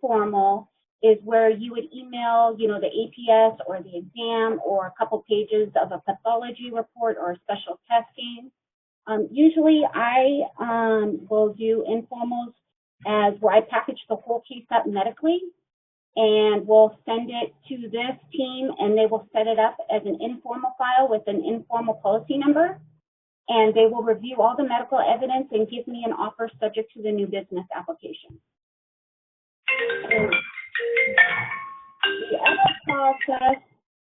informal is where you would email, the APS or the exam or a couple pages of a pathology report or a special testing. Usually I will do informals as where I package the whole case up medically, and we'll send it to this team, and they will set it up as an informal file with an informal policy number, and they will review all the medical evidence and give me an offer subject to the new business application. And the other process,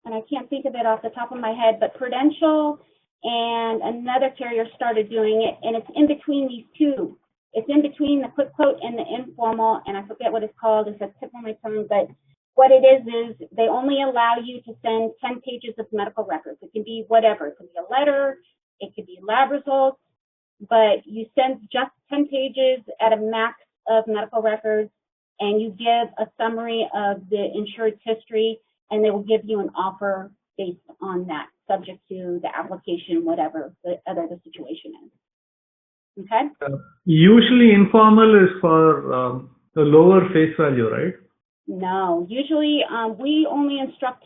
and I can't think of it off the top of my head, but Prudential and another carrier started doing it, and it's in between these two. It's in between the quick quote and the informal, and I forget what it's called. It's a tip on my tongue, but what it is they only allow you to send 10 pages of medical records. It can be whatever. It could be a letter. It could be lab results, but you send just 10 pages at a max of medical records, and you give a summary of the insured's history, and they will give you an offer based on that, subject to the application, whatever the situation is. Okay? Usually informal is for the lower face value, right? No. Usually we only instruct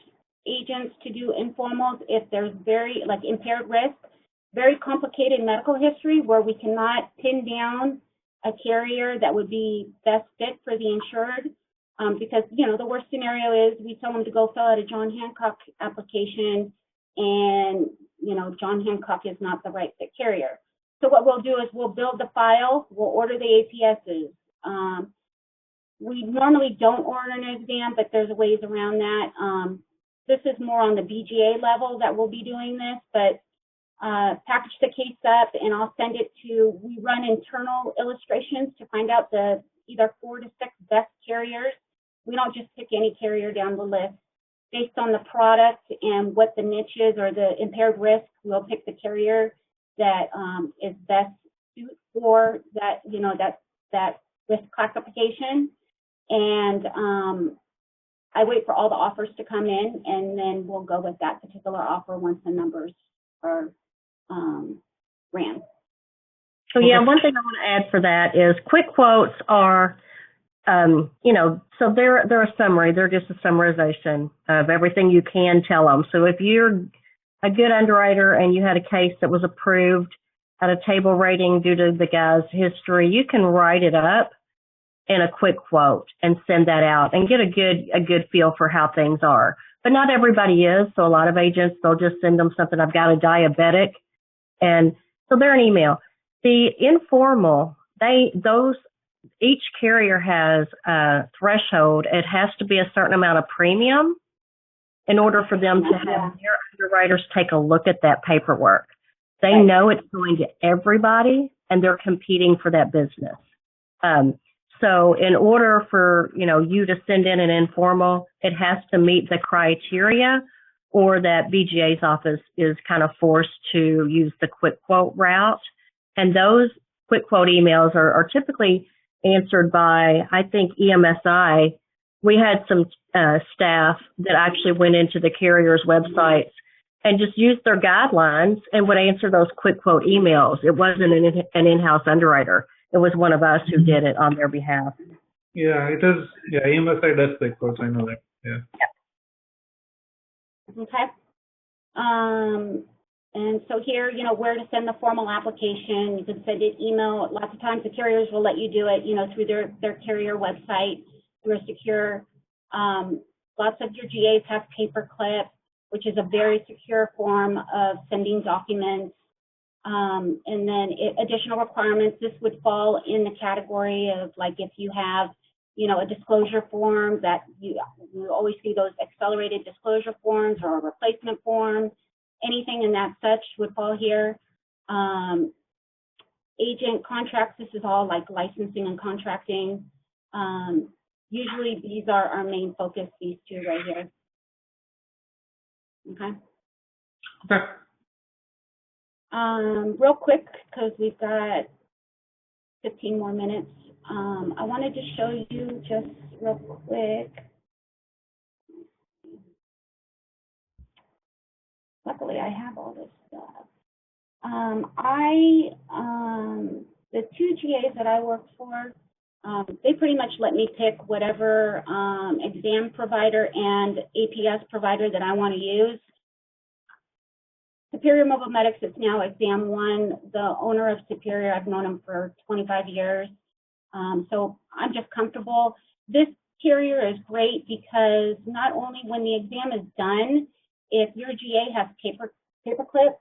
agents to do informals if there's very, impaired risk, very complicated medical history where we cannot pin down a carrier that would be best fit for the insured. Because, the worst scenario is we tell them to go fill out a John Hancock application, and, John Hancock is not the right fit carrier. So what we'll do is we'll build the file, we'll order the APSs. We normally don't order an exam, but there's ways around that. This is more on the BGA level that we'll be doing this, but package the case up, and I'll send it we run internal illustrations to find out the either 4 to 6 best carriers. We don't just pick any carrier down the list. Based on the product and what the niche is or the impaired risk, we'll pick the carrier that is best suited for that, that risk classification. And I wait for all the offers to come in, and then we'll go with that particular offer once the numbers are ran. So yeah, one thing I want to add for that is quick quotes are, so they're a summary. They're just a summarization of everything you can tell them. So if you're a good underwriter and you had a case that was approved at a table rating due to the guy's history, you can write it up in a quick quote and send that out and get a good feel for how things are. But not everybody is. So a lot of agents, they'll just send them something. I've got a diabetic. And so they're an email. The informal, each carrier has a threshold. It has to be a certain amount of premium in order for them to have their underwriters take a look at that paperwork. They know it's going to everybody, and they're competing for that business. So in order for, you to send in an informal, it has to meet the criteria, or that BGA's office is kind of forced to use the quick quote route. And those quick quote emails are typically answered by, I think, EMSI. We had some staff that actually went into the carrier's websites and just used their guidelines and would answer those quick quote emails. It wasn't an in-house underwriter. It was one of us who did it on their behalf. Yeah, it is. Yeah, EMSI does quick quotes. I know that. Yeah. Okay. And so here, where to send the formal application. You can send it email. Lots of times the carriers will let you do it, through their carrier website, through a secure. Lots of your GAs have paperclip, which is a very secure form of sending documents. And then additional requirements. This would fall in the category of if you have, a disclosure form that you always see those accelerated disclosure forms or a replacement form. Anything in that such would fall here. Agent contracts, this is all licensing and contracting. Usually these are our main focus, these two right here. Okay. Real quick, because we've got 15 more minutes, I wanted to show you just real quick. Luckily, I have all this stuff. The two GAs that I work for, They pretty much let me pick whatever exam provider and APS provider that I want to use. Superior Mobile Medics is now Exam 1. The owner of Superior, I've known him for 25 years. So I'm just comfortable. This carrier is great because not only when the exam is done, if your GA has paper clips,